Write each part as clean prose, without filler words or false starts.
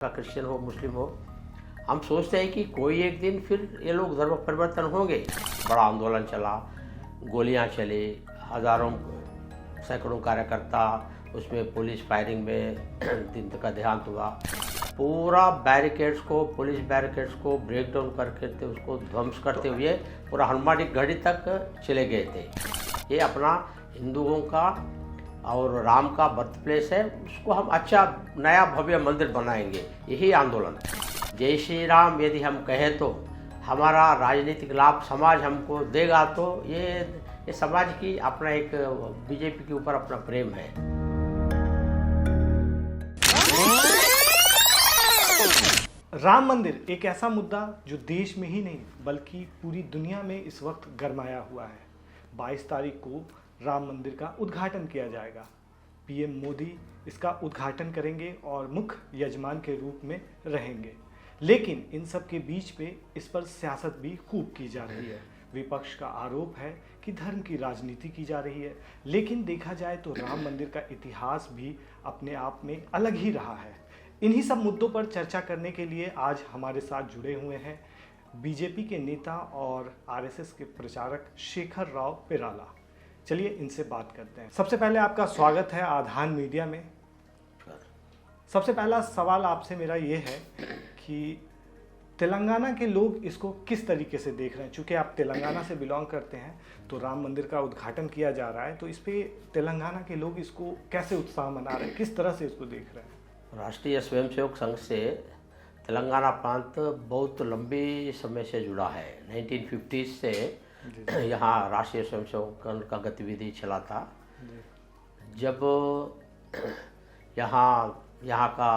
का क्रिश्चियन हो मुस्लिम हो, हम सोचते हैं कि कोई एक दिन फिर ये लोग धर्म परिवर्तन होंगे। बड़ा आंदोलन चला, गोलियां चली, हज़ारों सैकड़ों कार्यकर्ता उसमें पुलिस फायरिंग में दिन का देहांत हुआ। पूरा बैरिकेड्स को, पुलिस बैरिकेड्स को ब्रेक डाउन करके उसको ध्वंस करते हुए पूरा हनुमान गढ़ी तक चले गए थे। ये अपना हिंदुओं का और राम का बर्थ प्लेस है, उसको हम अच्छा नया भव्य मंदिर बनाएंगे। यही आंदोलन। जय श्री राम यदि हम कहें तो हमारा राजनीतिक लाभ समाज हमको देगा, तो ये समाज की अपना एक बीजेपी के ऊपर अपना प्रेम है। राम मंदिर एक ऐसा मुद्दा जो देश में ही नहीं बल्कि पूरी दुनिया में इस वक्त गरमाया हुआ है। 22 तारीख को राम मंदिर का उद्घाटन किया जाएगा। पीएम मोदी इसका उद्घाटन करेंगे और मुख्य यजमान के रूप में रहेंगे। लेकिन इन सब के बीच पे इस पर सियासत भी खूब की जा रही है। विपक्ष का आरोप है कि धर्म की राजनीति की जा रही है। लेकिन देखा जाए तो राम मंदिर का इतिहास भी अपने आप में अलग ही रहा है। इन्हीं सब मुद्दों पर चर्चा करने के लिए आज हमारे साथ जुड़े हुए हैं बीजेपी के नेता और आरएसएस के प्रचारक शेखर राव पिराला। चलिए इनसे बात करते हैं। सबसे पहले आपका स्वागत है आधान मीडिया में। सबसे पहला सवाल आपसे मेरा ये है कि तेलंगाना के लोग इसको किस तरीके से देख रहे हैं। चूँकि आप तेलंगाना से बिलोंग करते हैं, तो राम मंदिर का उद्घाटन किया जा रहा है, तो इस पे तेलंगाना के लोग इसको कैसे उत्साह मना रहे हैं, किस तरह से इसको देख रहे हैं? राष्ट्रीय स्वयंसेवक संघ से तेलंगाना प्रांत बहुत लंबी समय से जुड़ा है। 1950 से यहाँ राष्ट्रीय स्वयंसेवक संघ का गतिविधि चला था। जब यहाँ का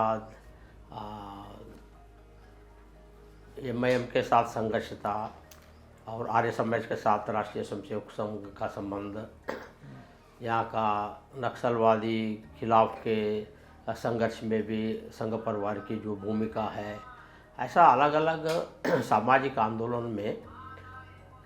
एमआईएम के साथ संघर्ष था और आर्य समाज के साथ राष्ट्रीय स्वयंसेवक संघ का संबंध, यहाँ का नक्सलवादी खिलाफ के संघर्ष में भी संघ परिवार की जो भूमिका है, ऐसा अलग अलग सामाजिक आंदोलन में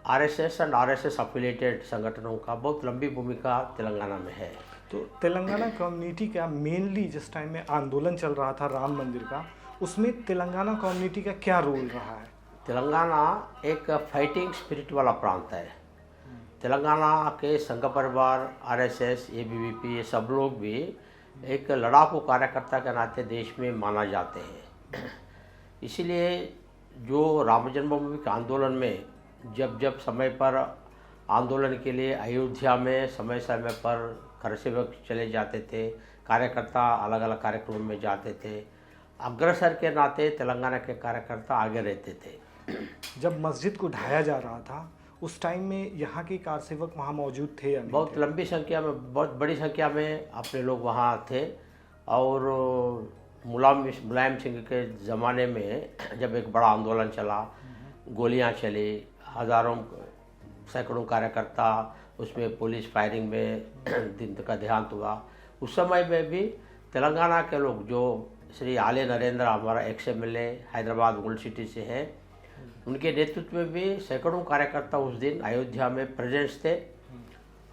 आरएसएस एंड आरएसएस एफिलिएटेड संगठनों का बहुत लंबी भूमिका तेलंगाना में है। तो तेलंगाना कम्युनिटी का मेनली जिस टाइम में आंदोलन चल रहा था राम मंदिर का, उसमें तेलंगाना कम्युनिटी का क्या रोल रहा है? तेलंगाना एक फाइटिंग स्पिरिट वाला प्रांत है। तेलंगाना के संघ परिवार, आरएसएस, एबीवीपी, ये सब लोग भी एक लड़ाकू कार्यकर्ता के नाते देश में माना जाते हैं। इसीलिए जो राम जन्मभूमि के आंदोलन में जब समय पर आंदोलन के लिए अयोध्या में समय समय पर कारसेवक चले जाते थे, कार्यकर्ता अलग अलग कार्यक्रमों में जाते थे, अग्रसर के नाते तेलंगाना के कार्यकर्ता आगे रहते थे। जब मस्जिद को ढाया जा रहा था उस टाइम में यहाँ के कारसेवक वहाँ मौजूद थे या नहीं? बहुत लंबी संख्या में, बहुत बड़ी संख्या में अपने लोग वहाँ थे। और मुलायम सिंह के ज़माने में जब एक बड़ा आंदोलन चला, गोलियां चली, हज़ारों सैकड़ों कार्यकर्ता उसमें पुलिस फायरिंग में दिन का देहांत हुआ, उस समय में भी तेलंगाना के लोग, जो श्री आले नरेंद्र हमारा ex MLA Hyderabad old city से हैं, उनके नेतृत्व में भी सैकड़ों कार्यकर्ता उस दिन अयोध्या में प्रेजेंस थे।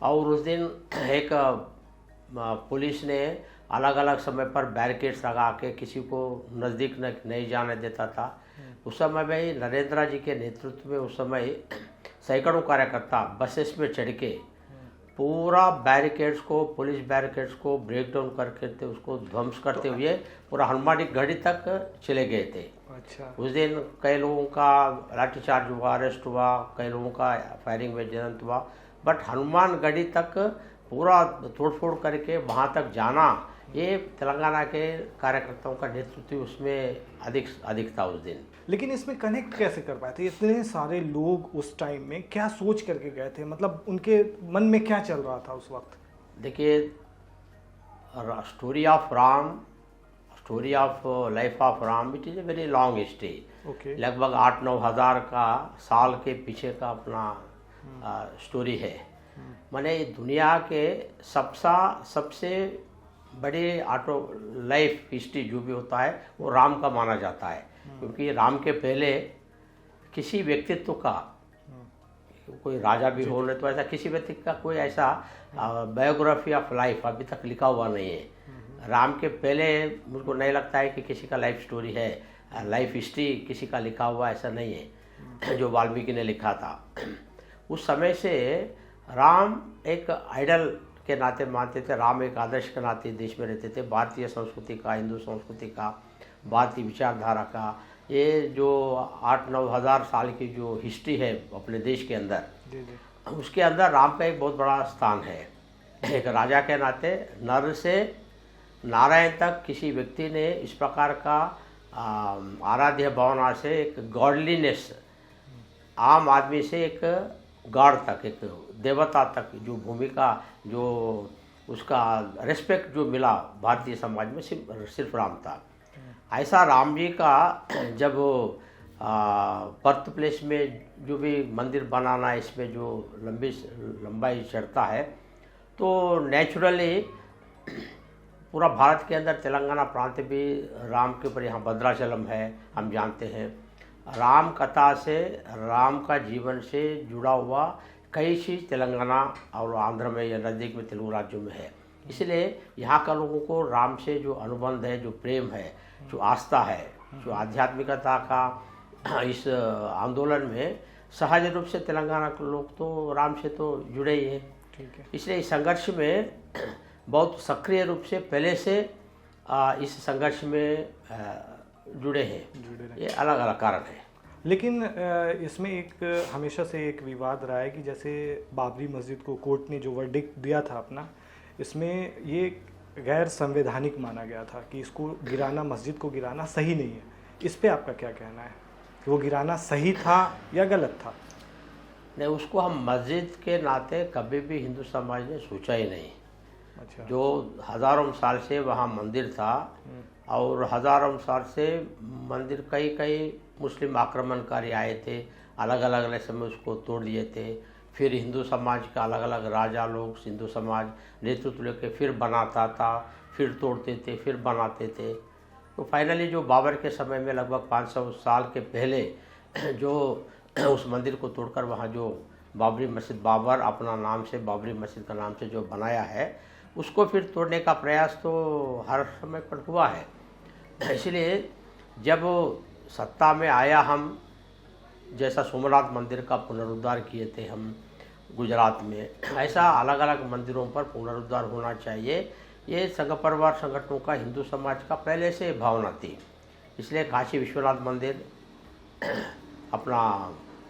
और उस दिन एक पुलिस ने अलग अलग समय पर बैरिकेड्स लगा के किसी को नज़दीक नहीं जाने देता था। उस समय में नरेंद्र जी के नेतृत्व में उस समय सैकड़ों कार्यकर्ता बसेस में चढ़ के पूरा बैरिकेड्स को, पुलिस बैरिकेड्स को ब्रेक डाउन करके उसको ध्वंस करते हुए पूरा हनुमान गढ़ी तक चले गए थे। अच्छा। उस दिन कई लोगों का लाठीचार्ज हुआ, अरेस्ट हुआ, कई लोगों का फायरिंग में देहांत हुआ, बट हनुमान गढ़ी तक पूरा तोड़फोड़ करके वहाँ तक जाना, ये तेलंगाना के कार्यकर्ताओं का नेतृत्व उसमें अधिक था उस दिन। लेकिन इसमें कनेक्ट कैसे कर पाए थे इतने सारे लोग? उस टाइम में क्या सोच करके गए थे, मतलब उनके मन में क्या चल रहा था उस वक्त? देखिए, story of Ram, story of life of Ram, it is a very long history. Okay. लगभग 8-9 हज़ार का साल के पीछे का अपना स्टोरी है। माने दुनिया के सबसे बड़ी ऑटो लाइफ हिस्ट्री जो भी होता है वो राम का माना जाता है। क्योंकि राम के पहले किसी व्यक्तित्व का, कोई राजा भी हो न, तो ऐसा किसी व्यक्ति का कोई ऐसा बायोग्राफी ऑफ लाइफ अभी तक लिखा हुआ नहीं है। राम के पहले मुझको नहीं लगता है कि किसी का लाइफ स्टोरी है, लाइफ हिस्ट्री किसी का लिखा हुआ ऐसा नहीं है जो वाल्मीकि ने लिखा था। उस समय से राम एक आइडल के नाते मानते थे, राम एक आदर्श के नाते देश में रहते थे। भारतीय संस्कृति का, हिंदू संस्कृति का, भारतीय विचारधारा का, ये जो 8-9 हज़ार साल की जो हिस्ट्री है अपने देश के अंदर, उसके अंदर राम का एक बहुत बड़ा स्थान है। एक राजा के नाते नर से नारायण तक किसी व्यक्ति ने इस प्रकार का आराध्य भावना से एक गॉडलीनेस, आम आदमी से एक गॉड तक, एक देवता तक जो भूमिका, जो उसका रिस्पेक्ट जो मिला भारतीय समाज में, सिर्फ राम था। ऐसा राम जी का जब बर्थ प्लेस में जो भी मंदिर बनाना, इसमें जो लंबाई चढ़ता है, तो नेचुरली पूरा भारत के अंदर तेलंगाना प्रांत भी राम के ऊपर, यहाँ भद्राचलम है, हम जानते हैं। राम कथा से, राम का जीवन से जुड़ा हुआ कई चीज़ तेलंगाना और आंध्र में या नज़दीक में तेलुगु राज्यों में है। इसलिए यहाँ का लोगों को राम से जो अनुबंध है, जो प्रेम है, जो आस्था है, जो आध्यात्मिकता का इस आंदोलन में सहज रूप से तेलंगाना के लोग तो राम से तो जुड़े ही हैं। ठीक है। इसलिए इस संघर्ष में बहुत सक्रिय रूप से पहले से इस संघर्ष में जुड़े हैं। ये अलग अलग कारण है। लेकिन इसमें एक हमेशा से एक विवाद रहा है कि जैसे बाबरी मस्जिद को कोर्ट ने जो वर्डिक्ट दिया था अपना, इसमें ये गैर संवैधानिक माना गया था कि इसको गिराना, मस्जिद को गिराना सही नहीं है। इस पे आपका क्या कहना है कि वो गिराना सही था या गलत था? नहीं, उसको हम मस्जिद के नाते कभी भी हिंदू समाज ने सोचा ही नहीं। अच्छा। जो हज़ारों साल से वहाँ मंदिर था और हज़ारों साल से मंदिर, कई मुस्लिम आक्रमणकारी आए थे, अलग अलग समय उसको तोड़ दिए थे। फिर हिंदू समाज का अलग अलग राजा लोग, हिंदू समाज नेतृत्व लेके फिर बनाता था, फिर तोड़ते थे, फिर बनाते थे। तो फाइनली जो बाबर के समय में लगभग 500 साल के पहले जो उस मंदिर को तोड़कर वहाँ जो बाबरी मस्जिद, बाबर अपना नाम से, बाबरी मस्जिद का नाम से जो बनाया है, उसको फिर तोड़ने का प्रयास तो हर समय पर हुआ है। इसलिए जब सत्ता में आया हम, जैसा सोमनाथ मंदिर का पुनरुद्धार किए थे हम गुजरात में, ऐसा अलग अलग मंदिरों पर पुनरुद्धार होना चाहिए। ये संघ परिवार संगठनों का, हिंदू समाज का पहले से भावना थी। इसलिए काशी विश्वनाथ मंदिर, अपना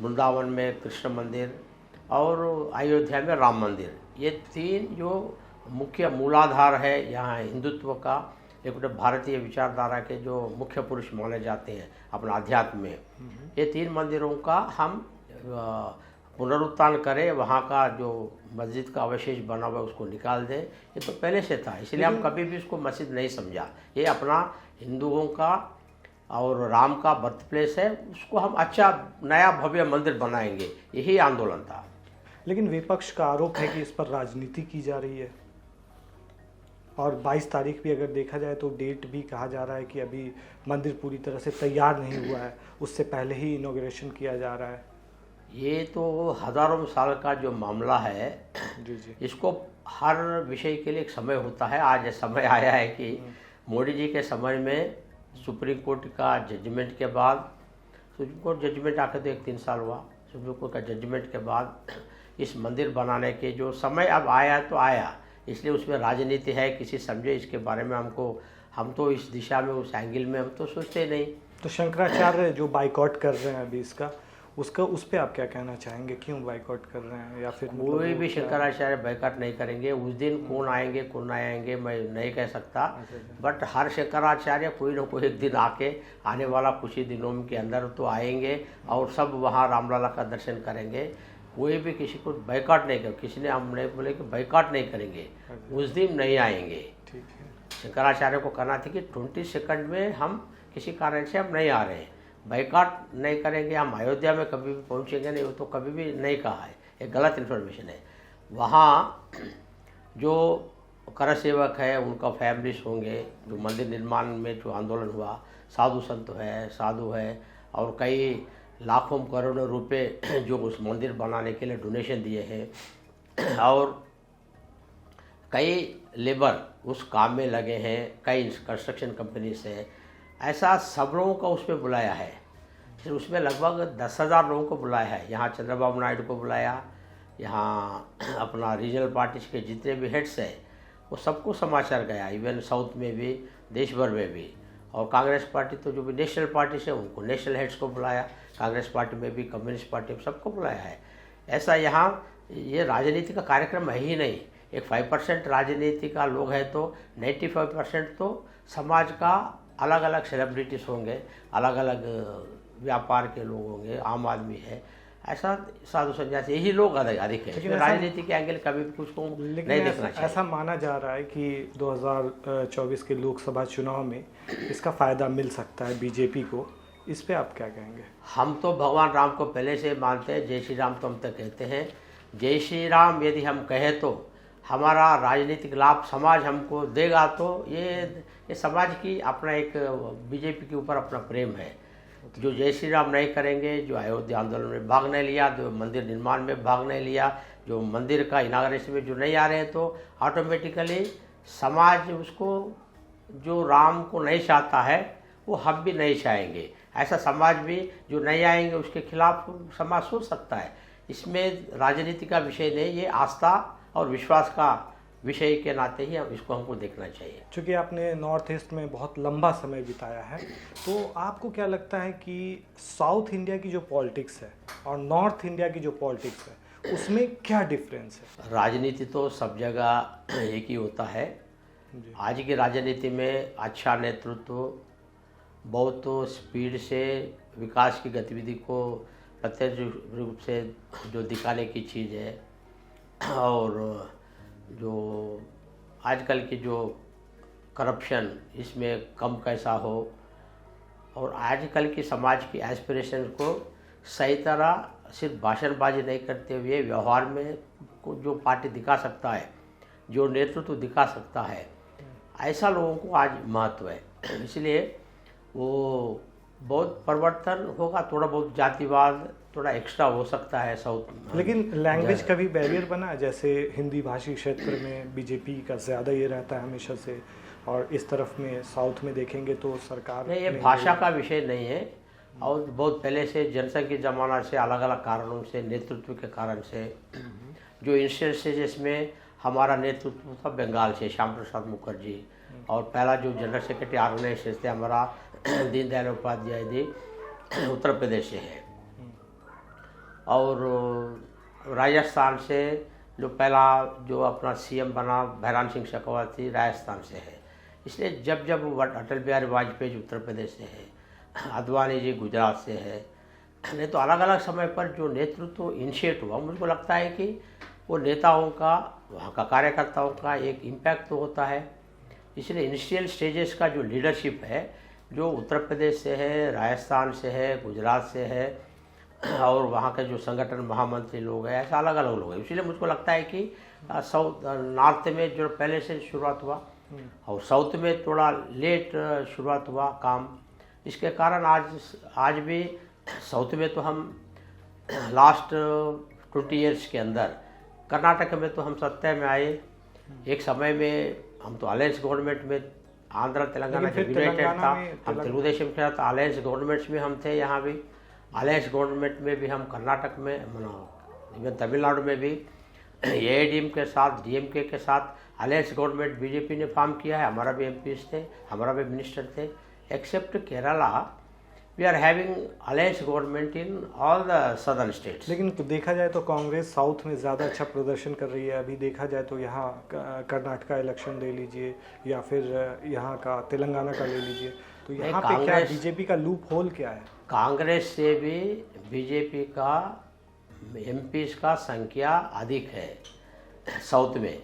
वृंदावन में कृष्ण मंदिर और अयोध्या में राम मंदिर, ये तीन जो मुख्य मूलाधार है यहाँ हिंदुत्व का, एक भारतीय विचारधारा के जो मुख्य पुरुष माने जाते हैं अपना अध्यात्म में, ये तीन मंदिरों का हम पुनरुत्थान करें। वहाँ का जो मस्जिद का अवशेष बना हुआ है उसको निकाल दें। ये तो पहले से था, इसलिए हम कभी भी उसको मस्जिद नहीं समझा। ये अपना हिंदुओं का और राम का बर्थ प्लेस है, उसको हम अच्छा नया भव्य मंदिर बनाएंगे, यही आंदोलन था। लेकिन विपक्ष का आरोप है कि इस पर राजनीति की जा रही है, और 22 तारीख भी अगर देखा जाए तो डेट भी कहा जा रहा है कि अभी मंदिर पूरी तरह से तैयार नहीं हुआ है, उससे पहले ही इनॉग्रेशन किया जा रहा है। ये तो हज़ारों साल का जो मामला है, जी। इसको हर विषय के लिए एक समय होता है। आज समय आया है कि मोदी जी के समय में सुप्रीम कोर्ट का जजमेंट के बाद, सुप्रीम कोर्ट जजमेंट आकर तो 1-3 साल हुआ, सुप्रीम कोर्ट का जजमेंट के बाद इस मंदिर बनाने के जो समय अब आया तो आया, इसलिए उसमें राजनीति है, किसी समझे इसके बारे में हम तो इस दिशा में, उस एंगल में हम तो सोचते नहीं। तो शंकराचार्य जो बाइकआउट कर रहे हैं अभी उस पर आप क्या कहना चाहेंगे? क्यों बाइकआउट कर रहे हैं? या फिर कोई भी शंकराचार्य बाइकआउट नहीं करेंगे। उस दिन कौन आएंगे कौन नहीं आएंगे मैं नहीं कह सकता, बट हर शंकराचार्य कोई ना कोई एक दिन आने वाला कुछ ही दिनों के अंदर तो आएंगे और सब वहाँ रामलला का दर्शन करेंगे। कोई भी किसी को बाइकआउट नहीं कर, किसी ने हम नहीं बोले कि बाइकआउट नहीं करेंगे, उस दिन नहीं आएंगे। ठीक है। शंकराचार्य को कहना था कि 20 सेकंड में हम किसी कारण से हम नहीं आ रहे हैं, बाइकआउट नहीं करेंगे, हम अयोध्या में कभी भी पहुंचेंगे नहीं, वो तो कभी भी नहीं कहा है, एक गलत इन्फॉर्मेशन है। वहाँ जो कर सेवक है उनका फैमिलीज होंगे, जो मंदिर निर्माण में जो आंदोलन हुआ, साधु है और कई लाखों करोड़ों रुपए जो उस मंदिर बनाने के लिए डोनेशन दिए हैं, और कई लेबर उस काम में लगे हैं, कई कंस्ट्रक्शन कंपनी से, ऐसा सब लोगों को उसमें बुलाया है। फिर उसमें लगभग 10,000 लोगों को बुलाया है। यहाँ चंद्रबाबू नायडू को बुलाया, यहाँ अपना रीजनल पार्टीज के जितने भी हेड्स हैं वो सबको समाचार गया, इवन साउथ में भी, देश भर में भी। और कांग्रेस पार्टी तो जो भी नेशनल पार्टीज है उनको, नेशनल हेड्स को बुलाया, कांग्रेस पार्टी में भी, कम्युनिस्ट पार्टी में, सबको बुलाया है। ऐसा यहाँ ये राजनीति का कार्यक्रम है ही नहीं। एक 5% राजनीति का लोग है तो 95% तो समाज का अलग अलग सेलिब्रिटीज होंगे, अलग अलग व्यापार के लोग होंगे, आम आदमी है, ऐसा साधु संन्यासी, यही लोग अधिक है। इसमें राजनीति के एंगल कभी भी कुछ को नहीं देखना चाहिए। ऐसा माना जा रहा है कि 2024 के लोकसभा चुनाव में इसका फ़ायदा मिल सकता है बीजेपी को, इस पे आप क्या कहेंगे? हम तो भगवान राम को पहले से मानते हैं, जय श्री राम तो हम तक कहते हैं। जय श्री राम यदि हम कहें तो हमारा राजनीतिक लाभ समाज हमको देगा, तो ये समाज की अपना एक बीजेपी के ऊपर अपना प्रेम है। जो जय श्री राम नहीं करेंगे, जो अयोध्या आंदोलन में भाग नहीं लिया, जो मंदिर निर्माण में भाग नहीं लिया, जो मंदिर का इनाग्रेशन में जो नहीं आ रहे हैं, तो ऑटोमेटिकली समाज उसको, जो राम को नहीं चाहता है वो हम भी नहीं चाहेंगे। ऐसा समाज भी जो नहीं आएंगे उसके खिलाफ समाज सोच सकता है। इसमें राजनीति का विषय नहीं, ये आस्था और विश्वास का विषय के नाते ही इसको हमको देखना चाहिए। चूँकि आपने नॉर्थ ईस्ट में बहुत लंबा समय बिताया है, तो आपको क्या लगता है कि साउथ इंडिया की जो पॉलिटिक्स है और नॉर्थ इंडिया की जो पॉलिटिक्स है उसमें क्या डिफरेंस है? राजनीति तो सब जगह एक ही होता है। आज की राजनीति में अच्छा नेतृत्व बहुत स्पीड से विकास की गतिविधि को प्रत्यक्ष रूप से जो दिखाने की चीज़ है, और जो आजकल की जो करप्शन इसमें कम कैसा हो, और आजकल की समाज की एस्पिरेशन को सही तरह सिर्फ भाषणबाजी नहीं करते हुए व्यवहार में को जो पार्टी दिखा सकता है, जो नेतृत्व दिखा सकता है, ऐसा लोगों को आज महत्व है। इसलिए वो बहुत परिवर्तन होगा। थोड़ा बहुत जातिवाद थोड़ा एक्स्ट्रा हो सकता है साउथ में, लेकिन लैंग्वेज का भी बैरियर बना है। जैसे हिंदी भाषी क्षेत्र में बीजेपी का ज़्यादा ये रहता है हमेशा से, और इस तरफ में साउथ में देखेंगे तो सरकार नहीं, ये भाषा का विषय नहीं है। और बहुत पहले से जनसंघ के ज़माना से अलग अलग कारणों से, नेतृत्व के कारण से, जो इंस्टेंसेस में हमारा नेतृत्व था बंगाल से, श्याम प्रसाद मुखर्जी, और पहला जो जनरल सेक्रेटरी ऑर्गेनाइजेशन थे हमारा दीनदयाल उपाध्याय जी, उत्तर प्रदेश से है। और राजस्थान से जो पहला जो अपना सीएम बना भैराम सिंह शेखावत राजस्थान से है। इसलिए जब जब अटल बिहारी वाजपेयी जी उत्तर प्रदेश से है, अडवाणी जी गुजरात से है, नहीं तो अलग अलग समय पर जो नेतृत्व इनिशिएट हुआ, मुझको लगता है कि वो नेताओं का, वहाँ का कार्यकर्ताओं का एक इम्पैक्ट तो होता है। इसलिए इनिशियल स्टेजेस का जो लीडरशिप है, जो उत्तर प्रदेश से है, राजस्थान से है, गुजरात से है, और वहाँ के जो संगठन महामंत्री लोग हैं, ऐसा अलग अलग लोग हैं। इसलिए मुझको लगता है कि साउथ नॉर्थ में जो पहले से शुरुआत हुआ और साउथ में थोड़ा लेट शुरुआत हुआ काम, इसके कारण आज भी साउथ में तो हम लास्ट 20 ईयर्स के अंदर, कर्नाटक में तो हम सत्ता में आए। एक समय में हम तो अलायंस गवर्नमेंट में, आंध्र तेलंगाना के यूनाइटेड था, हम तेलुगु देशम के साथ अलायंस गवर्नमेंट्स में हम थे। यहाँ भी अलायंस गवर्नमेंट में भी हम कर्नाटक में, इवन तमिलनाडु में भी एआईडीएम के साथ, डीएमके के साथ अलायंस गवर्नमेंट बीजेपी ने फॉर्म किया है। हमारा भी एमपीज थे, हमारा भी मिनिस्टर थे। Except Kerala, we are having alliance government in all the southern states. लेकिन तो देखा जाए तो कांग्रेस साउथ में ज़्यादा अच्छा प्रदर्शन कर रही है। अभी देखा जाए तो यहाँ कर्नाटक का इलेक्शन ले लीजिए या फिर यहाँ का तेलंगाना का ले लीजिए, तो यहाँ पे क्या बीजेपी का लूप होल क्या है? कांग्रेस से भी बीजेपी का एमपीज का संख्या अधिक है साउथ में।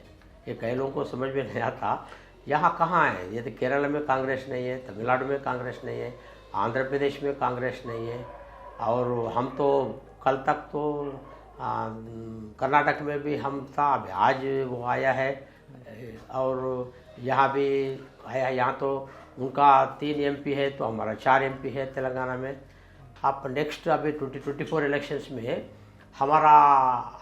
ये कई लोगों को समझ में नहीं आता, यहाँ कहाँ है। ये तो केरल में कांग्रेस नहीं है, तमिलनाडु में कांग्रेस नहीं है, आंध्र प्रदेश में कांग्रेस नहीं है, और हम तो कल तक तो कर्नाटक में भी हम था, अभी आज वो आया है, और यहाँ भी आया। यहाँ तो उनका 3 एमपी है तो हमारा 4 एमपी है तेलंगाना में। अब नेक्स्ट अभी 2024 इलेक्शंस में हमारा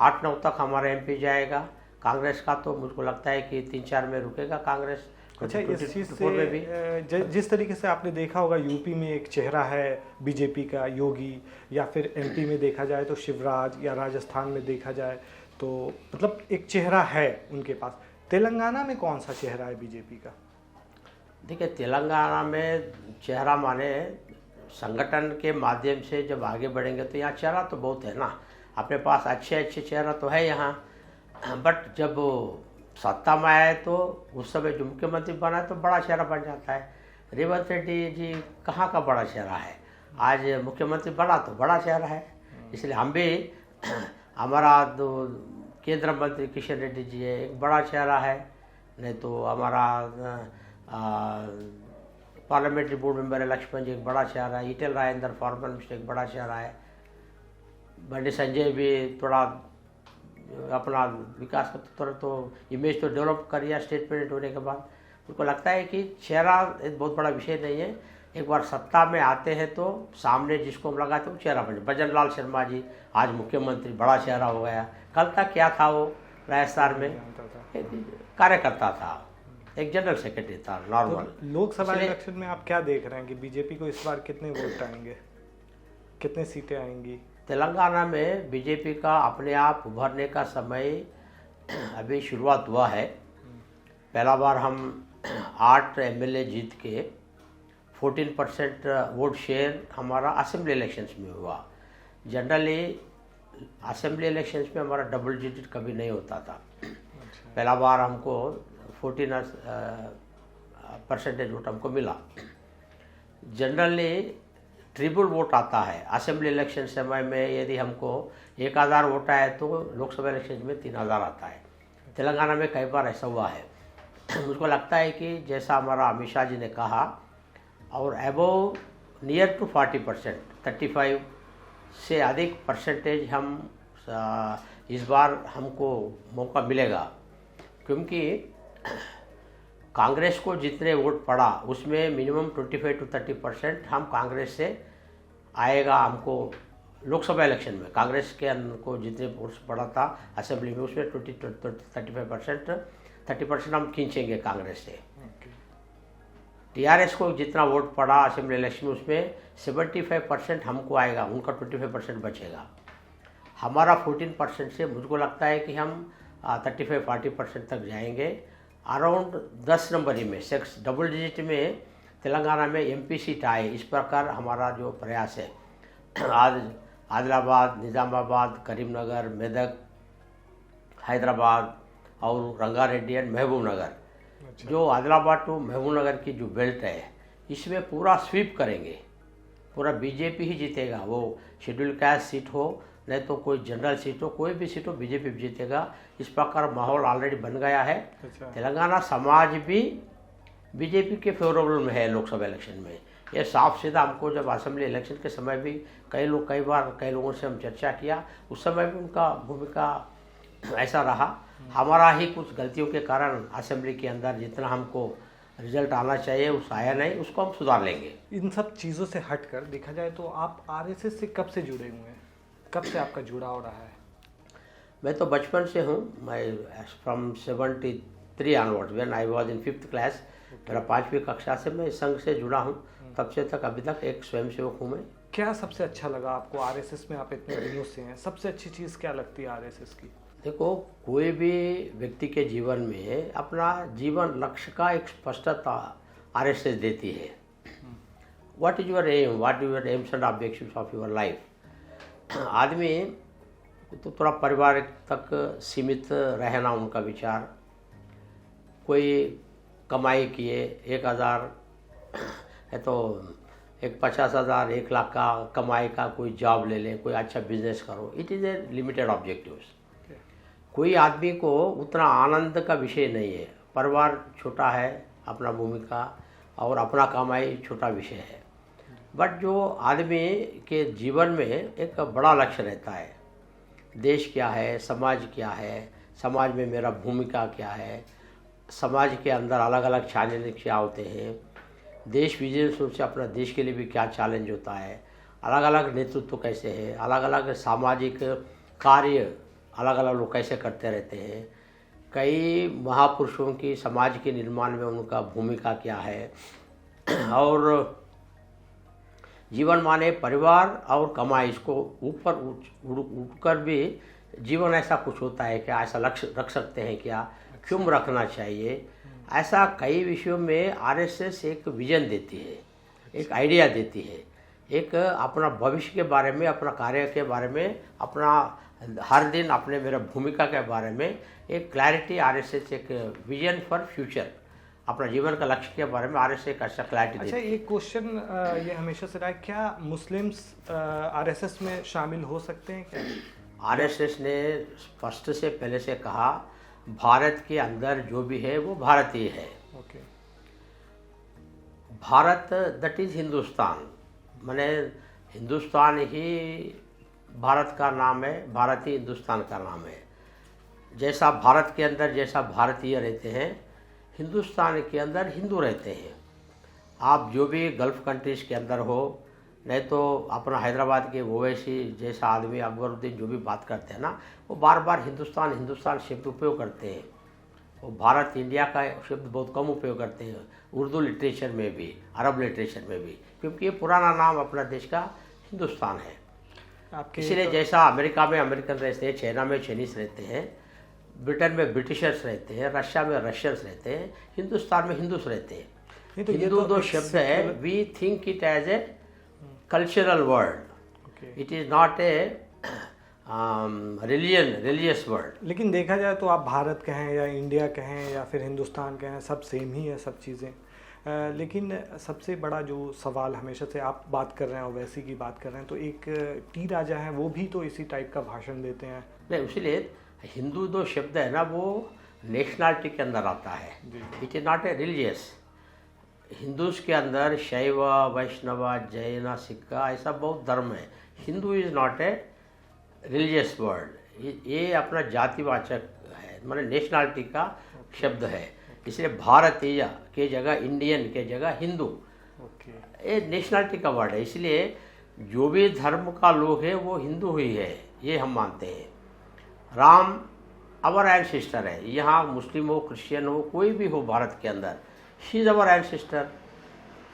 8-9 तक हमारा एमपी जाएगा, कांग्रेस का तो मुझको लगता है कि 3-4 में रुकेगा कांग्रेस। अच्छा, इस चीज़ 2024 में भी से जिस तरीके से आपने देखा होगा यूपी में एक चेहरा है बीजेपी का योगी, या फिर एमपी में देखा जाए तो शिवराज, या राजस्थान में देखा जाए तो मतलब एक चेहरा है उनके पास। तेलंगाना में कौन सा चेहरा है बीजेपी का? देखिए, तेलंगाना में चेहरा माने संगठन के माध्यम से जब आगे बढ़ेंगे तो यहाँ चेहरा तो बहुत है ना, अपने पास अच्छे अच्छे चेहरा तो है यहाँ। बट जब सत्ता में आए तो उस समय जो मुख्यमंत्री बना तो बड़ा चेहरा बन जाता है। रेवंत रेड्डी जी कहाँ का बड़ा चेहरा है, आज मुख्यमंत्री बना तो बड़ा चेहरा है। इसलिए हम भी हमारा केंद्र मंत्री किशन रेड्डी जी है, एक बड़ा चेहरा है। नहीं तो हमारा पार्लियामेंट्री बोर्ड मेंबर है लक्ष्मण जी, एक बड़ा चेहरा है। ईटेल राजेंद्र फॉर्मर मिनिस्टर एक बड़ा चेहरा है। बंडी संजय भी थोड़ा अपना विकास का थोड़ा तो इमेज तो डेवलप कर लिया स्टेट प्रेसिडेंट होने के बाद। उनको लगता है कि चेहरा एक बहुत बड़ा विषय नहीं है, एक बार सत्ता में आते हैं तो सामने जिसको हम लगाते हैं वो चेहरा बने। भजन लाल शर्मा जी आज मुख्यमंत्री, बड़ा चेहरा हो गया। कल तक क्या था, वो राजस्थान में कार्यकर्ता था, एक जनरल सेक्रेटरी था नॉर्मल। तो लोकसभा इलेक्शन में आप क्या देख रहे हैं कि बीजेपी को इस बार कितने वोट आएंगे, कितने सीटें आएंगी? तेलंगाना में बीजेपी का अपने आप उभरने का समय अभी शुरुआत हुआ है। पहला बार हम 8 एमएलए जीत के 14% वोट शेयर हमारा असेंबली इलेक्शंस में हुआ। जनरली असेंबली इलेक्शंस में हमारा डबल डिजिट कभी नहीं होता था। पहला बार हमको 14% वोट हमको मिला। जनरली ट्रिपल वोट आता है असेंबली इलेक्शन समय में। यदि हमको 1000 वोट आए तो लोकसभा इलेक्शन में 3000 आता है। तेलंगाना में कई बार ऐसा हुआ है। मुझको लगता है कि जैसा हमारा अमित शाह जी ने कहा, और अबव नियर टू 40%, 35 से अधिक परसेंटेज हम इस बार हमको मौका मिलेगा। क्योंकि कांग्रेस को जितने वोट पड़ा उसमें मिनिमम 25 to 30% हम कांग्रेस से आएगा हमको लोकसभा इलेक्शन में। कांग्रेस के को जितने वोट्स पड़ा था असेंबली में उसमें 30% हम खींचेंगे कांग्रेस से। टीआरएस को जितना वोट पड़ा असेंबली इलेक्शन में उसमें 75% हमको आएगा, उनका 25% बचेगा। हमारा 14% से मुझको लगता है कि हम 35-40% तक जाएंगे। अराउंड 10 नंबर ही में 6 डबल डिजिट में तेलंगाना में एमपी सीट आए, इस प्रकार हमारा जो प्रयास है। आज आदिलाबाद, निज़ामाबाद, करीमनगर, मेदक, हैदराबाद और रंगारेड्डी एंड महबूबनगर, जो आदिलाबाद टू महबूबनगर की जो बेल्ट है इसमें पूरा स्वीप करेंगे। पूरा बीजेपी ही जीतेगा। वो शेड्यूल कास्ट सीट हो, नहीं तो कोई जनरल सीट हो, कोई भी सीट हो बीजेपी जीतेगा। इस प्रकार माहौल ऑलरेडी बन गया है। तेलंगाना समाज भी बीजेपी के फेवरेबल में है लोकसभा इलेक्शन में। ये साफ सीधा हमको जब असेंबली इलेक्शन के समय भी कई लोगों से हम चर्चा किया, उस समय भी उनका भूमिका ऐसा रहा। हमारा ही कुछ गलतियों के कारण असेंबली के अंदर जितना हमको रिजल्ट आना चाहिए उस आया नहीं, उसको हम सुधार लेंगे। इन सब चीज़ों से हटकर देखा जाए तो आप आरएसएस से कब से जुड़े हुए हैं, कब से आपका जुड़ाव रहा है? मैं तो बचपन से हूँ। मैं from 73 onwards when I was in 5th class, मेरा 5वीं कक्षा से मैं संघ से जुड़ा हूँ। तब से तक अभी तक एक स्वयंसेवक हूँ मैं। क्या सबसे अच्छा लगा आपको आरएसएस में? आप इतने दिनों से हैं, सबसे अच्छी चीज़ क्या लगती है आरएसएस की? देखो, कोई भी व्यक्ति के जीवन में अपना जीवन लक्ष्य का एक स्पष्टता आरएसएस देती है। What is your aim, what is your aims and objectives of your life. आदमी तो थोड़ा परिवार तक सीमित रहना उनका विचार। कोई कमाई किए 1000 है तो एक 50,000 1 लाख का कमाई का कोई जॉब ले लें, कोई अच्छा बिजनेस करो। It is a limited objectives. कोई आदमी को उतना आनंद का विषय नहीं है। परिवार छोटा है, अपना भूमिका और अपना कमाई छोटा विषय है। बट जो आदमी के जीवन में एक बड़ा लक्ष्य रहता है, देश क्या है, समाज क्या है, समाज में मेरा भूमिका क्या है, समाज के अंदर अलग अलग चैलेंज क्या होते हैं, देश विजन सोच से अपना देश के लिए भी क्या चैलेंज होता है, अलग अलग नेतृत्व कैसे है, अलग अलग सामाजिक कार्य अलग अलग लोग कैसे करते रहते हैं, कई महापुरुषों की समाज के निर्माण में उनका भूमिका क्या है, और जीवन माने परिवार और कमाई, इसको ऊपर उठकर भी जीवन ऐसा कुछ होता है क्या, ऐसा लक्ष्य रख सकते हैं क्या, क्यों रखना चाहिए, ऐसा कई विषयों में आरएसएस एक विजन देती है, एक आइडिया देती है, एक अपना भविष्य के बारे में, अपना कार्य के बारे में, अपना हर दिन अपने मेरा भूमिका के बारे में एक क्लैरिटी, आरएसएस एक विजन फॉर फ्यूचर, अपना जीवन का लक्ष्य के बारे में आरएसएस एक अच्छा क्लैरिटी देती है। अच्छा, एक क्वेश्चन ये हमेशा से रहा है, क्या मुस्लिम्स आरएसएस में शामिल हो सकते हैं क्या? आरएसएस ने स्पष्ट से पहले से कहा, भारत के अंदर जो भी है वो भारतीय है। Okay. Bharat that is Hindustan, माने हिंदुस्तान ही भारत का नाम है, भारत ही हिंदुस्तान का नाम है। जैसा भारत के अंदर जैसा भारतीय रहते हैं, हिंदुस्तान के अंदर हिंदू रहते हैं। आप जो भी गल्फ़ कंट्रीज़ के अंदर हो, नहीं तो अपना हैदराबाद के ओवैसी जैसा आदमी अकबरुद्दीन जो भी बात करते हैं ना, वो बार बार हिंदुस्तान हिंदुस्तान शब्द उपयोग करते हैं। वो भारत इंडिया का शब्द बहुत कम उपयोग करते हैं, उर्दू लिटरेचर में भी, अरब लिटरेचर में भी, क्योंकि ये पुराना नाम अपना देश का हिंदुस्तान है। इसलिए जैसा अमेरिका में अमेरिकन रहते हैं, चाइना में चाइनीस रहते हैं, ब्रिटेन में ब्रिटिशर्स रहते हैं, रशिया में रशियंस रहते हैं, हिंदुस्तान में हिंदूस रहते हैं। तो हिंदू दो शब्द है, we think it as a cultural word, it is not a religious word. लेकिन देखा जाए तो आप भारत कहें या इंडिया कहें या फिर हिंदुस्तान कहें, सब सेम ही है सब चीज़ें। लेकिन सबसे बड़ा जो सवाल हमेशा से आप बात कर रहे हैं, ओवैसी की बात कर रहे हैं, तो एक टी राजा हैं, वो भी तो इसी टाइप का भाषण देते हैं। नहीं, इसीलिए हिंदू दो शब्द है ना, वो नेशनलिटी के अंदर आता है, it is not a religious. Hindus के अंदर शैव, वैष्णव, जैन, सिख ऐसा बहुत धर्म है। Hindu is not a religious word, ये अपना जातिवाचक है, माने नेशनलिटी का शब्द है। इसलिए भारतीय के जगह इंडियन के जगह हिंदू, ये नेशनलिटी का वर्ड है। इसलिए जो भी धर्म का लोग है वो हिंदू ही है, ये हम मानते हैं। राम अवर एंसेस्टर है, यहाँ मुस्लिम हो, क्रिश्चियन हो, कोई भी हो भारत के अंदर, ही इज़ अवर एंसेस्टर,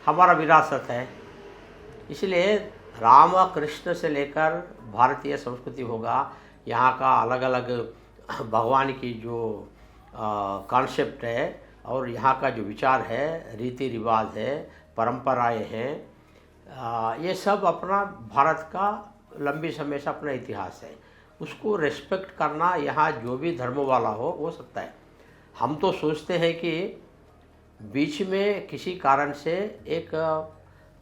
हमारा विरासत है। इसलिए राम कृष्ण से लेकर भारतीय संस्कृति होगा, यहाँ का अलग अलग भगवान की जो कॉन्सेप्ट है और यहाँ का जो विचार है, रीति रिवाज है, परंपराएं हैं, ये सब अपना भारत का लंबी समय से अपना इतिहास है। उसको रेस्पेक्ट करना यहाँ जो भी धर्म वाला हो सकता है। हम तो सोचते हैं कि बीच में किसी कारण से एक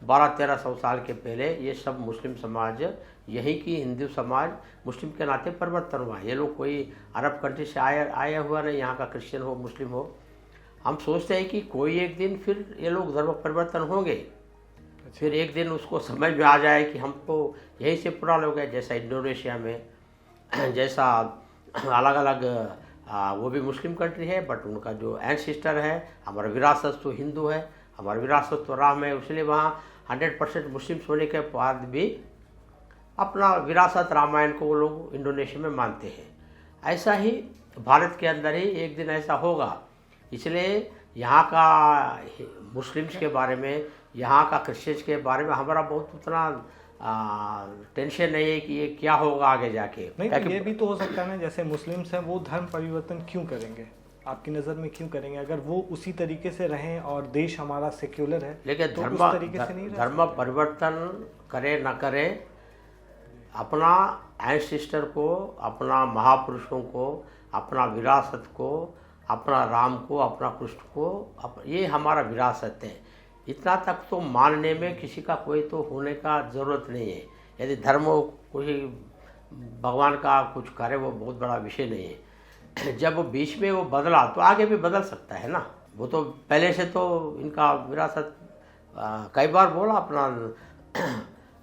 1200-1300 साल के पहले ये सब मुस्लिम समाज, यहीं की हिंदू समाज मुस्लिम के नाते परिवर्तन हुआ। ये लोग कोई अरब कंट्री से आया हुआ नहीं, यहाँ का क्रिश्चियन हो, मुस्लिम हो। हम सोचते हैं कि कोई एक दिन फिर ये लोग धर्म परिवर्तन होंगे, फिर एक दिन उसको समझ में आ जाए कि हम तो यहीं से पुराने हो गए। जैसा इंडोनेशिया में, जैसा अलग अलग वो भी मुस्लिम कंट्री है, बट उनका जो एंसेस्टर है, हमारा विरासत तो हिंदू है, हमारा विरासत तो राम है, इसलिए वहाँ 100% मुस्लिम्स होने के बाद भी अपना विरासत रामायण को वो लोग इंडोनेशिया में मानते हैं। ऐसा ही भारत के अंदर ही एक दिन ऐसा होगा। इसलिए यहाँ का मुस्लिम्स के बारे में, यहाँ का क्रिश्चियंस के बारे में हमारा बहुत उतना टेंशन नहीं है कि ये क्या होगा आगे जाके। नहीं तो ये भी तो हो सकता है ना, जैसे मुस्लिम्स हैं वो धर्म परिवर्तन क्यों करेंगे, आपकी नज़र में क्यों करेंगे? अगर वो उसी तरीके से रहें और देश हमारा सेक्युलर है, लेकिन तो उस तरीके से नहीं धर्म परिवर्तन करे न करे, अपना एंसेस्टर को, अपना महापुरुषों को, अपना विरासत को, अपना राम को, अपना कृष्ण को, ये हमारा विरासत है। इतना तक तो मानने में किसी का कोई तो होने का ज़रूरत नहीं है। यदि धर्म कोई भगवान का कुछ करे, वो बहुत बड़ा विषय नहीं है। जब वो बीच में वो बदला तो आगे भी बदल सकता है ना। वो तो पहले से तो इनका विरासत कई बार बोला अपना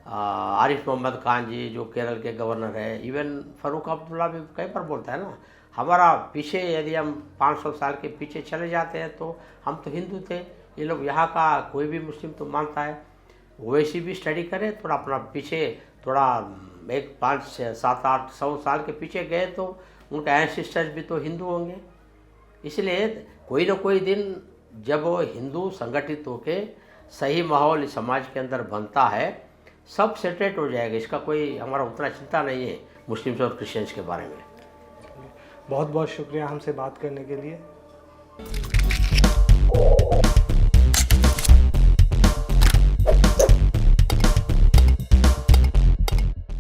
आरिफ मोहम्मद खान जी जो केरल के गवर्नर है, इवन फारूक अब्दुल्ला भी कई बार बोलता है ना, हमारा पीछे यदि हम 500 साल के पीछे चले जाते हैं तो हम तो हिंदू थे, ये लोग यहाँ का कोई भी मुस्लिम तो मानता है। वैसी भी स्टडी करें, थोड़ा अपना पीछे थोड़ा 1, 5, 7, 8, 100 साल के पीछे गए तो उनका एंसेस्टर्स भी तो हिंदू होंगे। इसलिए कोई ना कोई दिन जब वो हिंदू संगठित होके सही माहौल इस समाज के अंदर बनता है, सब सेटरेट हो जाएगा। इसका कोई हमारा उतना चिंता नहीं है मुस्लिम्स और क्रिश्चियंस के बारे में। बहुत बहुत शुक्रिया हमसे बात करने के लिए।